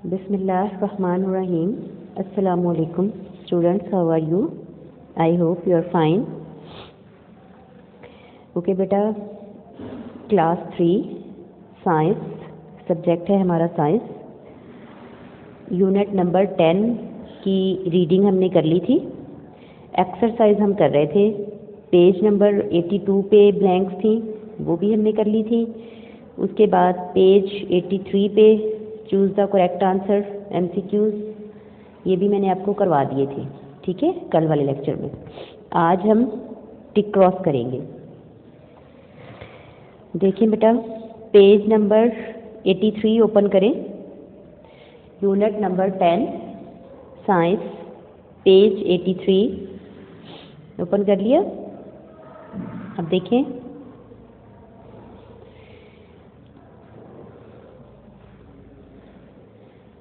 Bismillahirrahmanirrahim. Assalamu alaikum. Students, how are you? I hope you are fine. Okay बेटा, class 3 science subject है हमारा science. Unit number 10 की reading हमने कर ली थी। एक्सरसाइज हम कर रहे थे। पेज नंबर 82 पे ब्लैंक्स थी, वो भी हमने कर ली थी। उसके बाद पेज 83 पे choose the correct answer MCQs, ये भी मैंने आपको करवा दिए थे, ठीक है, कल वाले लेक्चर में। आज हम टिक क्रॉस करेंगे। देखिए बेटा, पेज नंबर 83 ओपन करें। Unit number 10 science, page 83 open कर लिया। अब देखें,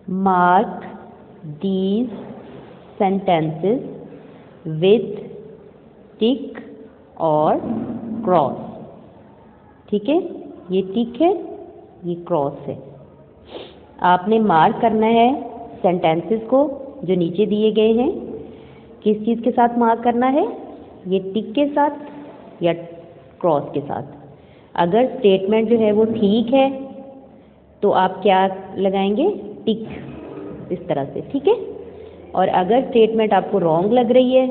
मार्क दीज सेंटेंसेस विथ टिक और क्रॉस। ठीक है, ये टिक है, ये क्रॉस है। आपने मार्क करना है सेंटेंसेस को जो नीचे दिए गए हैं। किस चीज़ के साथ मार्क करना है? ये टिक के साथ या क्रॉस के साथ। अगर स्टेटमेंट जो है वो ठीक है तो आप क्या लगाएंगे? टिक, इस तरह से, ठीक है। और अगर स्टेटमेंट आपको रॉन्ग लग रही है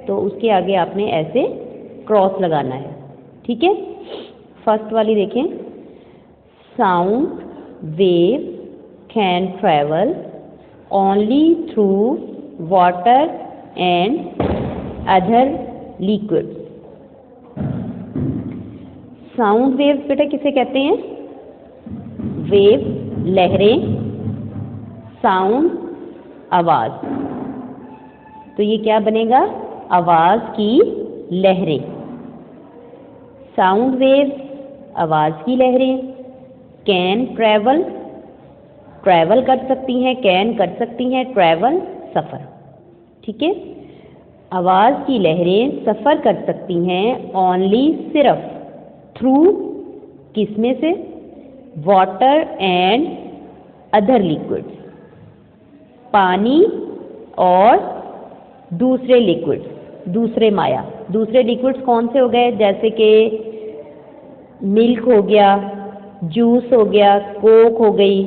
तो उसके आगे आपने ऐसे क्रॉस लगाना है, ठीक है। फर्स्ट वाली देखें, sound wave can travel only through water and other liquids. Sound waves बेटा किसे कहते हैं? वेव लहरें, साउंड आवाज़। तो ये क्या बनेगा? आवाज़ की लहरें। साउंड वेव आवाज़ की लहरें। कैन ट्रैवल, ट्रैवल कर सकती हैं, कैन कर सकती हैं, ट्रैवल सफ़र, ठीक है। आवाज़ की लहरें सफ़र कर सकती हैं ओनली, सिर्फ, थ्रू, किसमें से? वाटर एंड अदर लिक्विड्स, पानी और दूसरे लिक्विड्स, दूसरे माया। दूसरे लिक्विड्स कौन से हो गए? जैसे कि मिल्क हो गया, जूस हो गया, कोक हो गई,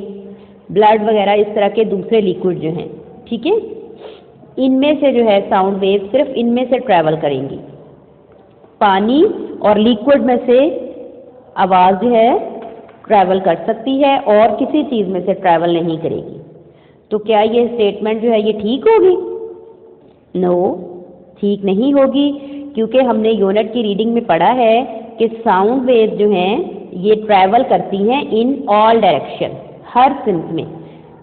ब्लड वगैरह, इस तरह के दूसरे लिक्विड जो हैं, ठीक है। इनमें से जो है साउंड वेव सिर्फ इनमें से ट्रैवल करेंगी। पानी और लिक्विड में से आवाज़ जो है ट्रैवल कर सकती है और किसी चीज़ में से ट्रैवल नहीं करेगी। तो क्या ये स्टेटमेंट जो है ये ठीक होगी? नो, ठीक नहीं होगी, क्योंकि हमने यूनिट की रीडिंग में पढ़ा है कि साउंड वेव जो हैं ये ट्रैवल करती हैं इन ऑल डायरेक्शन, हर सिमत में।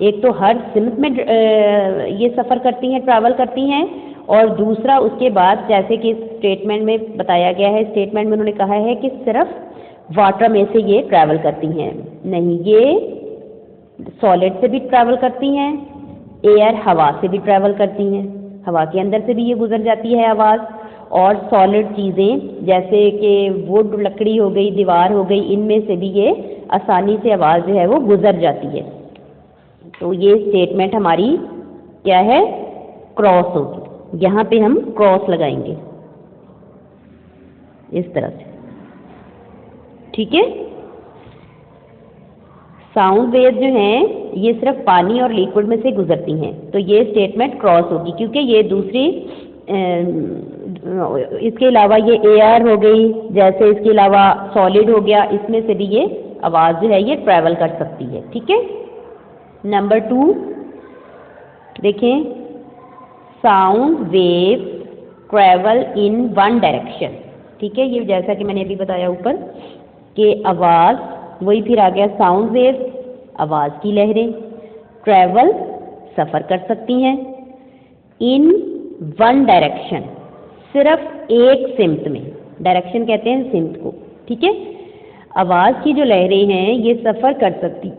एक तो हर सिमत में ये सफ़र करती हैं, ट्रैवल करती हैं, और दूसरा उसके बाद जैसे कि स्टेटमेंट में बताया गया है, स्टेटमेंट में उन्होंने कहा है कि सिर्फ वाटर में से ये ट्रैवल करती हैं। नहीं, ये सॉलिड से भी ट्रैवल करती हैं, एयर हवा से भी ट्रैवल करती हैं, हवा के अंदर से भी ये गुजर जाती है आवाज़, और सॉलिड चीज़ें जैसे कि वुड, लकड़ी हो गई, दीवार हो गई, इनमें से भी ये आसानी से आवाज़ जो है वो गुजर जाती है। तो ये स्टेटमेंट हमारी क्या है? क्रॉस होगी। यहाँ पे हम क्रॉस लगाएंगे इस तरह से, ठीक है। साउंड वेव जो हैं ये सिर्फ पानी और लिक्विड में से गुजरती हैं, तो ये स्टेटमेंट क्रॉस होगी, क्योंकि ये दूसरी इसके अलावा ये एयर हो गई, जैसे इसके अलावा सॉलिड हो गया, इसमें से भी ये आवाज़ जो है ये ट्रैवल कर सकती है, ठीक है। नंबर 2 देखें, sound wave travel in one direction, ठीक है। ये जैसा कि मैंने अभी बताया ऊपर कि आवाज़, वही फिर आ गया साउंड वेव, आवाज़ की लहरें, ट्रैवल सफ़र कर सकती हैं, इन वन डायरेक्शन, सिर्फ एक सिमत में। डायरेक्शन कहते हैं सिमत को, ठीक है। आवाज़ की जो लहरें हैं ये सफ़र कर सकती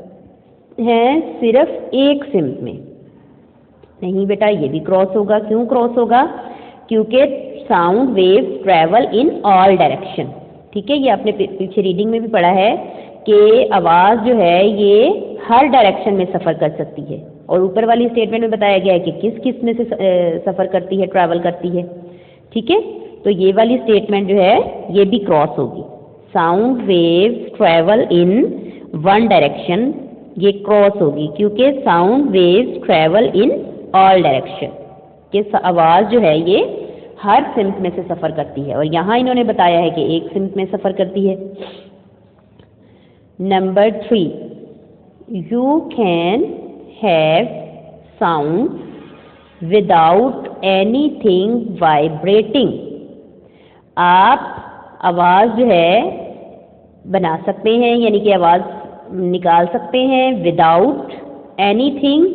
हैं सिर्फ एक सिमत में। नहीं बेटा, ये भी क्रॉस होगा। क्यों क्रॉस होगा? क्योंकि sound wave travel in all direction, ठीक है। ये आपने पीछे रीडिंग में भी पढ़ा है कि आवाज़ जो है ये हर डायरेक्शन में सफ़र कर सकती है, और ऊपर वाली स्टेटमेंट में बताया गया है कि किस किस में से सफ़र करती है, ट्रैवल करती है। ठीक है, तो ये वाली स्टेटमेंट जो है ये भी क्रॉस होगी। Sound waves travel in one direction, ये क्रॉस होगी क्योंकि sound waves travel in all direction, कि आवाज़ जो है ये हर सिमत में से सफ़र करती है, और यहाँ इन्होंने बताया है कि एक सिमत में सफ़र करती है। Number 3, you can have sound without anything vibrating. आप आवाज़ जो है बना सकते हैं, यानी कि आवाज़ निकाल सकते हैं विदाउट एनीथिंग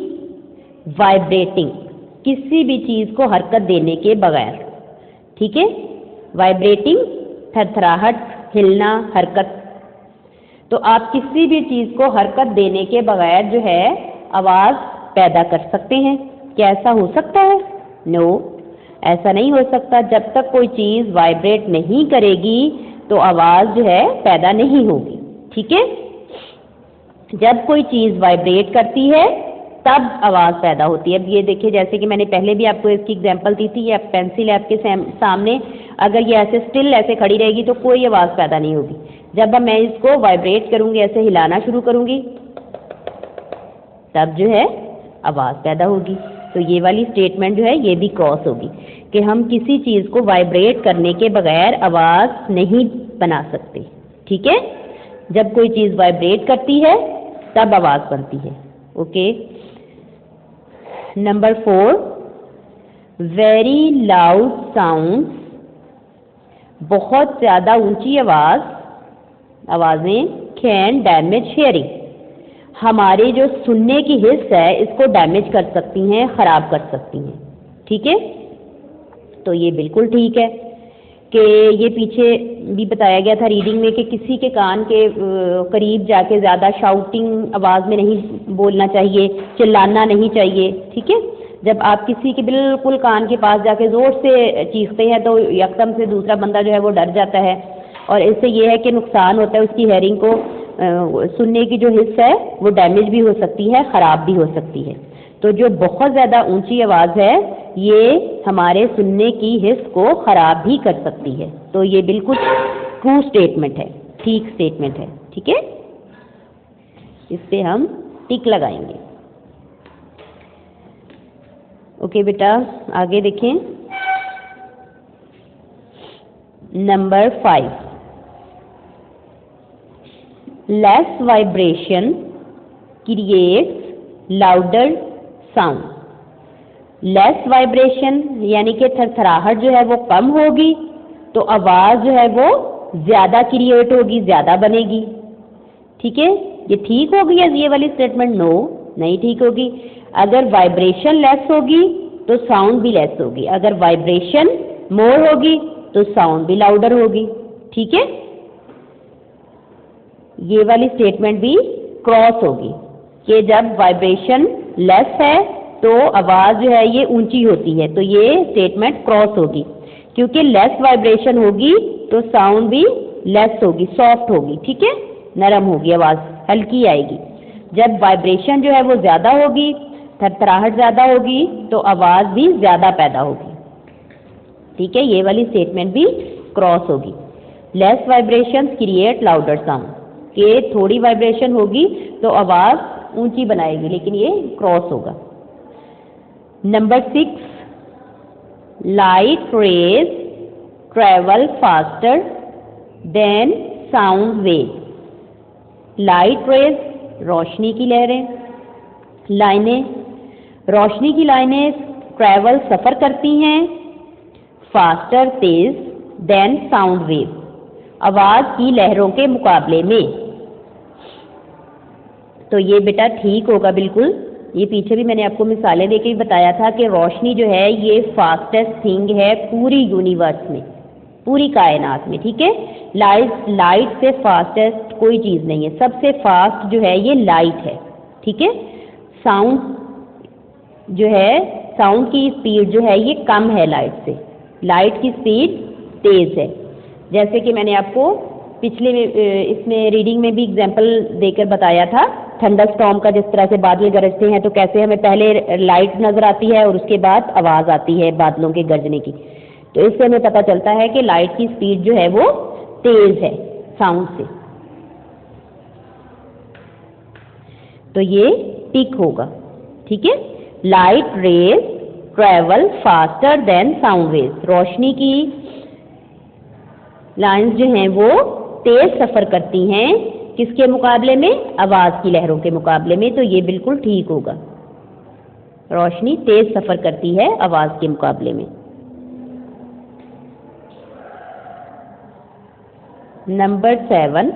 वाइब्रेटिंग, किसी भी चीज़ को हरकत देने के बगैर। ठीक है, वाइब्रेटिंग थरथराहट, हिलना, हरकत। तो आप किसी भी चीज़ को हरकत देने के बगैर जो है आवाज़ पैदा कर सकते हैं। क्या ऐसा हो सकता है? नो, ऐसा नहीं हो सकता। जब तक कोई चीज़ वाइब्रेट नहीं करेगी तो आवाज़ जो है पैदा नहीं होगी। ठीक है, जब कोई चीज़ वाइब्रेट करती है तब आवाज़ पैदा होती है। अब ये देखिए, जैसे कि मैंने पहले भी आपको इसकी एग्जांपल दी थी, ये पेंसिल है आपके सामने, अगर ये ऐसे स्टिल ऐसे खड़ी रहेगी तो कोई आवाज़ पैदा नहीं होगी। जब मैं इसको वाइब्रेट करूँगी, ऐसे हिलाना शुरू करूँगी, तब जो है आवाज़ पैदा होगी। तो ये वाली स्टेटमेंट जो है ये भी क्रॉस होगी कि हम किसी चीज़ को वाइब्रेट करने के बगैर आवाज़ नहीं बना सकते। ठीक है, जब कोई चीज़ वाइब्रेट करती है तब आवाज़ बनती है। Okay, number 4, very loud sound, बहुत ज़्यादा ऊंची आवाज़ें कैन डैमेज हियरिंग, हमारे जो सुनने की हिस्स है इसको डैमेज कर सकती हैं, ख़राब कर सकती हैं। ठीक है, तो ये बिल्कुल ठीक है कि ये पीछे भी बताया गया था रीडिंग में कि किसी के कान के करीब जाके ज़्यादा शाउटिंग आवाज़ में नहीं बोलना चाहिए, चिल्लाना नहीं चाहिए। ठीक है, जब आप किसी के बिल्कुल कान के पास जाके ज़ोर से चीखते हैं तो एकदम से दूसरा बंदा जो है वो डर जाता है, और इससे ये है कि नुकसान होता है, उसकी हेयरिंग को, सुनने की जो हिस्सा है वो डैमेज भी हो सकती है, ख़राब भी हो सकती है। तो जो बहुत ज़्यादा ऊंची आवाज़ है ये हमारे सुनने की हिस्स को ख़राब भी कर सकती है। तो ये बिल्कुल ट्रू स्टेटमेंट है, ठीक स्टेटमेंट है। ठीक है, इस पे हम टिक लगाएंगे। ओके बेटा, आगे देखें। Number 5, less vibration creates louder sound. Less vibration यानी कि थरथराहट जो है वो कम होगी तो आवाज़ जो है वो ज़्यादा क्रिएट होगी, ज़्यादा बनेगी। ठीक है, ये ठीक होगी या ये वाली स्टेटमेंट? नो, नहीं ठीक होगी। अगर वाइब्रेशन लेस होगी तो साउंड भी लेस होगी, अगर वाइब्रेशन मोर होगी तो साउंड भी लाउडर होगी। ठीक है, ये वाली स्टेटमेंट भी क्रॉस होगी कि जब वाइब्रेशन लेस है तो आवाज़ जो है ये ऊंची होती है, तो ये स्टेटमेंट क्रॉस होगी क्योंकि लेस वाइब्रेशन होगी तो साउंड भी लेस होगी, सॉफ्ट होगी। ठीक है, नरम होगी, आवाज़ हल्की आएगी। जब वाइब्रेशन जो है वो ज़्यादा होगी, थरथराहट ज़्यादा होगी तो आवाज़ भी ज़्यादा पैदा होगी। ठीक है, ये वाली स्टेटमेंट भी क्रॉस होगी। Less vibration create louder sound, कि थोड़ी वाइब्रेशन होगी तो आवाज़ ऊंची बनाएगी, लेकिन ये क्रॉस होगा। Number 6, light rays travel faster than sound wave. Light rays, रोशनी की लहरें, लाइनें, रोशनी की लाइनें ट्रैवल सफ़र करती हैं फास्टर, तेज, देन साउंड वेव, आवाज़ की लहरों के मुकाबले में। तो ये बेटा ठीक होगा बिल्कुल। ये पीछे भी मैंने आपको मिसालें देके भी बताया था कि रोशनी जो है ये फास्टेस्ट थिंग है पूरी यूनिवर्स में, पूरी कायनात में। ठीक है, लाइट से फास्टेस्ट कोई चीज़ नहीं है, सबसे फास्ट जो है ये लाइट है। ठीक है, साउंड जो है, साउंड की स्पीड जो है ये कम है लाइट से, लाइट की स्पीड तेज़ है। जैसे कि मैंने आपको पिछले इसमें रीडिंग में भी एग्जाम्पल देकर बताया था थंडरस्टॉर्म का, जिस तरह से बादल गरजते हैं तो कैसे हमें पहले लाइट नज़र आती है और उसके बाद आवाज़ आती है बादलों के गरजने की। तो इससे हमें पता चलता है कि लाइट की स्पीड जो है वो तेज़ है साउंड से। तो ये टिक होगा, ठीक है। Light rays travel faster than sound rays. रोशनी की लाइंस जो हैं वो तेज सफ़र करती हैं किसके मुकाबले में? आवाज़ की लहरों के मुकाबले में। तो ये बिल्कुल ठीक होगा, रोशनी तेज सफ़र करती है आवाज़ के मुकाबले में। Number 7,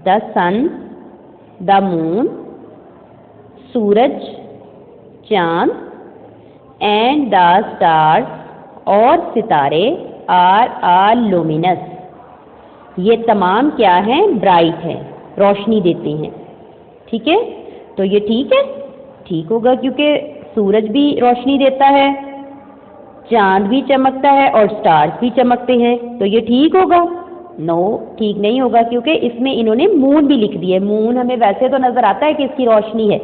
the sun, the moon, सूरज, चांद एंड द स्टार्स और सितारे आर लुमिनस। ये तमाम क्या हैं? ब्राइट हैं, रोशनी देते हैं, ठीक है। तो ये ठीक है, ठीक होगा, क्योंकि सूरज भी रोशनी देता है, चांद भी चमकता है और स्टार्स भी चमकते हैं। तो ये ठीक होगा? नो, ठीक नहीं होगा, क्योंकि इसमें इन्होंने मून भी लिख दिया है। मून हमें वैसे तो नज़र आता है कि इसकी रोशनी है,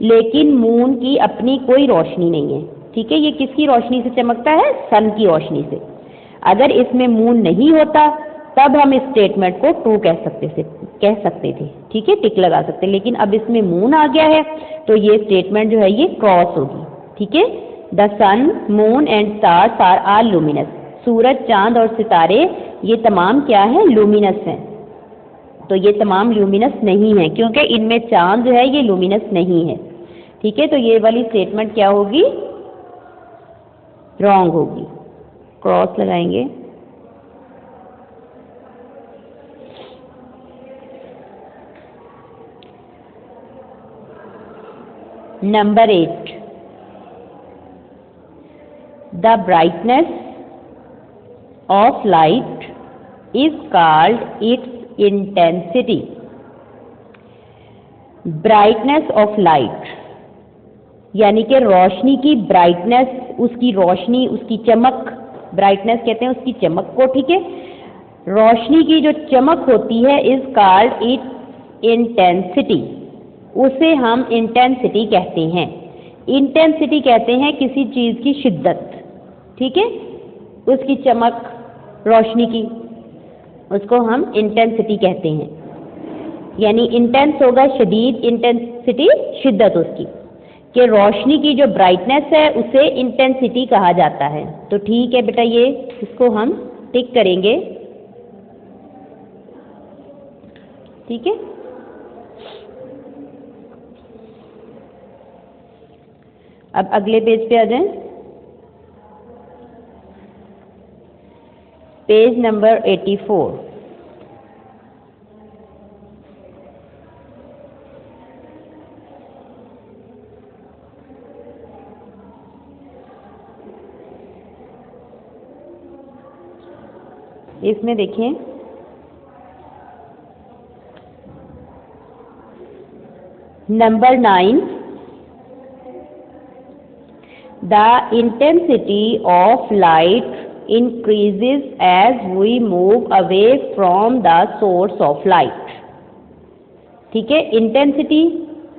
लेकिन मून की अपनी कोई रोशनी नहीं है, ठीक है। ये किसकी रोशनी से चमकता है? सन की रोशनी से। अगर इसमें मून नहीं होता तब हम इस स्टेटमेंट को ट्रू कह सकते थे, ठीक है, टिक लगा सकते। लेकिन अब इसमें मून आ गया है तो ये स्टेटमेंट जो है ये क्रॉस होगी, ठीक है। The sun, moon and stars are all luminous. सूरज, चांद और सितारे ये तमाम क्या है? लुमिनस हैं। तो ये तमाम लुमिनस नहीं है, क्योंकि इनमें चांद जो है ये लुमिनस नहीं है, ठीक है। तो ये वाली स्टेटमेंट क्या होगी? रॉन्ग होगी, क्रॉस लगाएंगे। Number 8, the brightness of light is called its intensity. Brightness of light यानी कि रोशनी की ब्राइटनेस, उसकी रोशनी, उसकी चमक, ब्राइटनेस कहते हैं उसकी चमक को, ठीक है। रोशनी की जो चमक होती है इज कॉल्ड इट्स इंटेंसिटी, उसे हम इंटेंसिटी कहते हैं। इंटेंसिटी कहते हैं किसी चीज़ की शिद्दत, ठीक है, उसकी चमक रोशनी की, उसको हम इंटेंसिटी कहते हैं। यानी इंटेंस होगा शदीद, इंटेंसिटी शिद्दत उसकी, कि रोशनी की जो ब्राइटनेस है उसे इंटेंसिटी कहा जाता है। तो ठीक है बेटा, ये इसको हम टिक करेंगे, ठीक है। अब अगले पेज पे आ जाएं, पेज नंबर 84। इसमें देखें number 9, the intensity of light increases as we move away from the source of light। ठीक है, इंटेंसिटी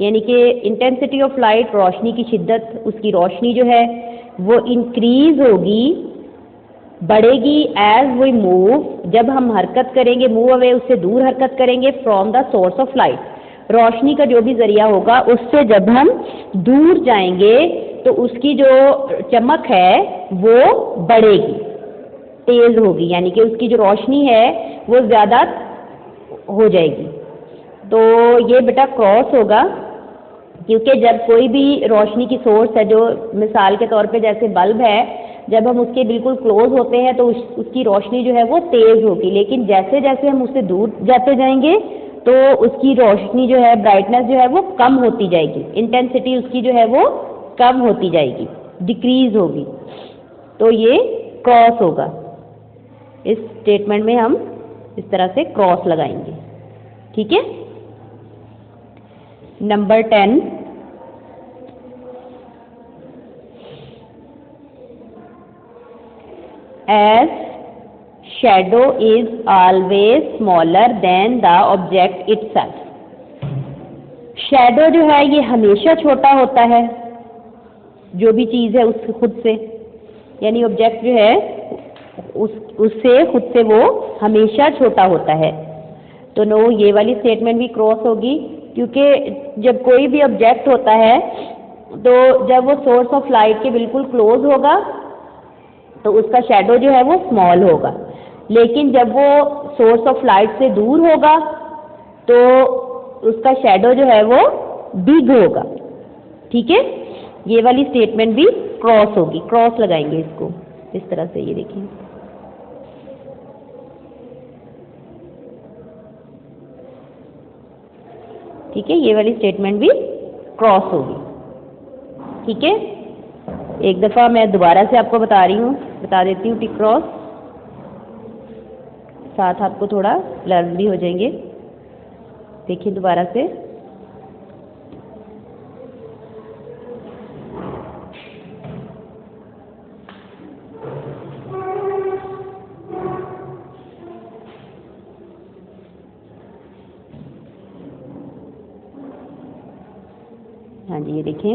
यानी कि इंटेंसिटी ऑफ लाइट, रोशनी की शिद्दत, उसकी रोशनी जो है वो इंक्रीज होगी, बढ़ेगी एज वी मूव, जब हम हरकत करेंगे, मूव अवे उससे दूर हरकत करेंगे, from the source of light, रोशनी का जो भी जरिया होगा उससे जब हम दूर जाएंगे तो उसकी जो चमक है वो बढ़ेगी, तेज होगी, यानी कि उसकी जो रोशनी है वो ज़्यादा हो जाएगी। तो ये बेटा क्रॉस होगा, क्योंकि जब कोई भी रोशनी की सोर्स है, जो मिसाल के तौर पे जैसे बल्ब है, जब हम उसके बिल्कुल क्लोज होते हैं तो उसकी रोशनी जो है वो तेज़ होगी, लेकिन जैसे जैसे हम उससे दूर जाते जाएंगे तो उसकी रोशनी जो है, ब्राइटनेस जो है वो कम होती जाएगी, इंटेंसिटी उसकी जो है वो कम होती जाएगी, डिक्रीज होगी। तो ये क्रॉस होगा, इस स्टेटमेंट में हम इस तरह से क्रॉस लगाएंगे, ठीक है। Number 10, as shadow is always smaller than the object itself. Shadow जो है ये हमेशा छोटा होता है जो भी चीज़ है उससे खुद से, यानी ऑब्जेक्ट जो है उससे खुद से वो हमेशा छोटा होता है। तो नो, ये वाली स्टेटमेंट भी क्रॉस होगी, क्योंकि जब कोई भी ऑब्जेक्ट होता है तो जब वो सोर्स ऑफ लाइट के बिल्कुल क्लोज होगा तो उसका शैडो जो है वो स्मॉल होगा, लेकिन जब वो सोर्स ऑफ लाइट से दूर होगा तो उसका शैडो जो है वो बिग होगा। ठीक है, ये वाली स्टेटमेंट भी क्रॉस होगी, क्रॉस लगाएंगे इसको इस तरह से, ये देखिए। ठीक है, ये वाली स्टेटमेंट भी क्रॉस होगी। ठीक है, एक दफ़ा मैं दोबारा से आपको बता देती हूँ टिक क्रॉस, साथ आपको थोड़ा लर्न भी हो जाएंगे। देखिए दोबारा से, हाँ जी, ये देखें।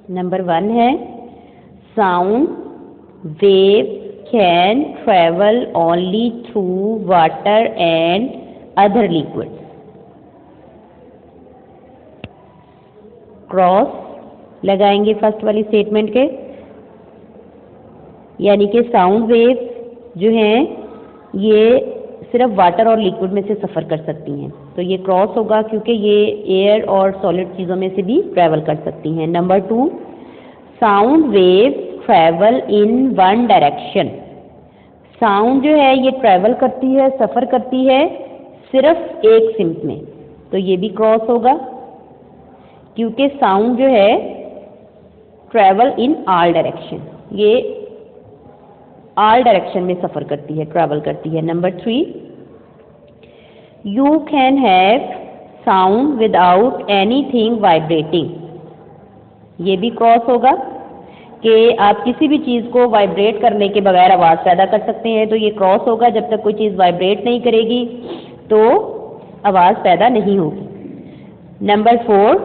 नंबर 1 है sound wave can travel only through water and other liquid. Cross लगाएंगे फर्स्ट वाली स्टेटमेंट के, यानी कि साउंड वेव जो हैं ये सिर्फ वाटर और लिक्विड में से सफ़र कर सकती हैं, तो ये क्रॉस होगा क्योंकि ये एयर और सॉलिड चीज़ों में से भी ट्रैवल कर सकती हैं। Number 2, sound wave travel in one direction. Sound जो है ये ट्रैवल करती है, सफ़र करती है सिर्फ एक सिम्त में, तो ये भी क्रॉस होगा क्योंकि साउंड जो है ट्रैवल इन ऑल डायरेक्शन, ये ऑल डायरेक्शन में सफ़र करती है, ट्रैवल करती है। Number 3, you can have sound without anything vibrating. ये भी क्रॉस होगा कि आप किसी भी चीज़ को वाइब्रेट करने के बगैर आवाज़ पैदा कर सकते हैं, तो ये क्रॉस होगा। जब तक कोई चीज़ वाइब्रेट नहीं करेगी तो आवाज़ पैदा नहीं होगी। Number 4,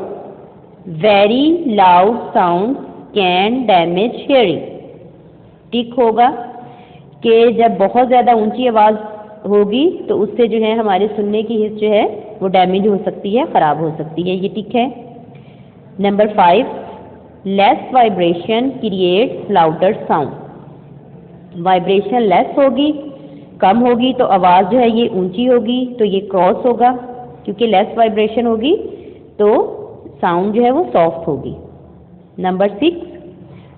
very loud sound can damage hearing. Tick होगा कि जब बहुत ज़्यादा ऊंची आवाज़ होगी तो उससे जो है हमारे सुनने की हिस्स जो है वो डैमेज हो सकती है, ख़राब हो सकती है, ये टिक है। Number 5, less vibration creates louder sound. Vibration less होगी, कम होगी तो आवाज़ जो है ये ऊंची होगी, तो ये क्रॉस होगा क्योंकि लेस वाइब्रेशन होगी तो साउंड जो है वो सॉफ्ट होगी। Number 6,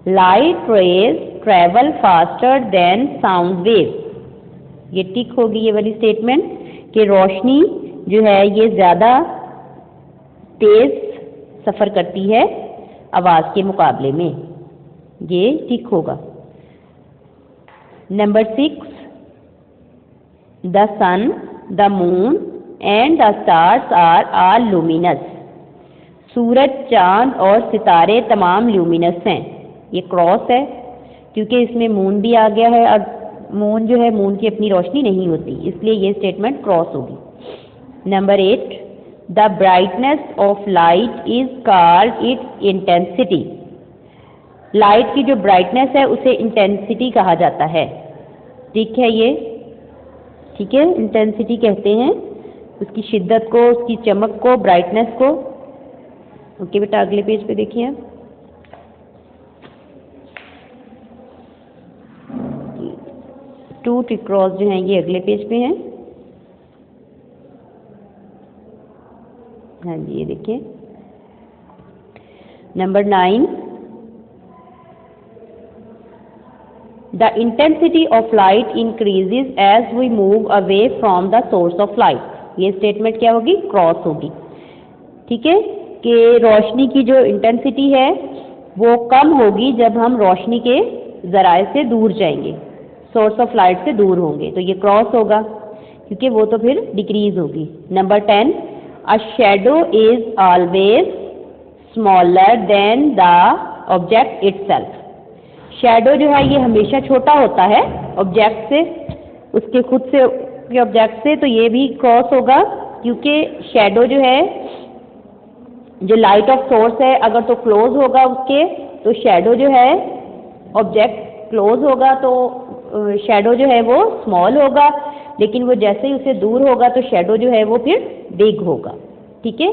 light raise travel faster than sound wave. ये टिक होगी ये वाली स्टेटमेंट कि रोशनी जो है ये ज़्यादा तेज़ सफ़र करती है आवाज़ के मुकाबले में, ये टिक होगा। Number 6, the sun, the moon and the stars are all luminous. सूरज, चांद और सितारे तमाम ल्यूमिनस हैं, ये क्रॉस है क्योंकि इसमें मून भी आ गया है और मून जो है मून की अपनी रोशनी नहीं होती, इसलिए ये स्टेटमेंट क्रॉस होगी। Number 8, the brightness of light is called its intensity. Light की जो ब्राइटनेस है उसे इंटेंसिटी कहा जाता है। ठीक है, ये ठीक है, इंटेंसिटी कहते हैं उसकी शिद्दत को, उसकी चमक को, ब्राइटनेस को। ओके बेटा, अगले पेज पे देखिए। टू टिक क्रॉस जो हैं ये अगले पेज पे हैं। हाँ जी, ये देखिए। Number 9, the intensity of light increases as we move away from the source of light. ये स्टेटमेंट क्या होगी? क्रॉस होगी। ठीक है, कि रोशनी की जो इंटेंसिटी है वो कम होगी जब हम रोशनी के ज़राए से दूर जाएंगे, सोर्स ऑफ लाइट से दूर होंगे, तो ये क्रॉस होगा क्योंकि वो तो फिर डिक्रीज होगी। Number 10, a shadow is always smaller than the object itself. Shadow जो है ये हमेशा छोटा होता है ऑब्जेक्ट से, उसके खुद से के ऑब्जेक्ट से, तो ये भी क्रॉस होगा क्योंकि शैडो जो है जो लाइट ऑफ सोर्स है अगर तो क्लोज होगा उसके, तो शैडो जो है ऑब्जेक्ट क्लोज होगा तो शैडो जो है वो स्मॉल होगा, लेकिन वो जैसे ही उससे दूर होगा तो शैडो जो है वो फिर बिग होगा। ठीक है,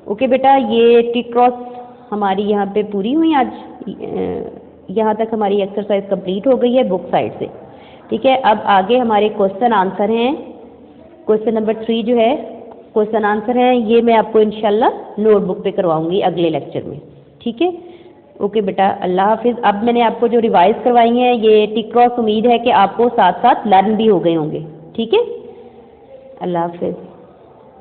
ओके बेटा, ये टिक क्रॉस हमारी यहाँ पे पूरी हुई आज। यहाँ तक हमारी एक्सरसाइज कंप्लीट हो गई है बुक साइड से। ठीक है, अब आगे हमारे क्वेश्चन आंसर हैं। क्वेश्चन नंबर 3 जो है क्वेश्चन आंसर है, ये मैं आपको इंशाल्लाह नोटबुक पे करवाऊंगी अगले लेक्चर में। ठीक है, ओके बेटा, अल्लाह हाफिज़। अब मैंने आपको जो रिवाइज करवाई हैं ये टिक क्रॉस उम्मीद है कि आपको साथ साथ लर्न भी हो गए होंगे। ठीक है, अल्लाह हाफिज़।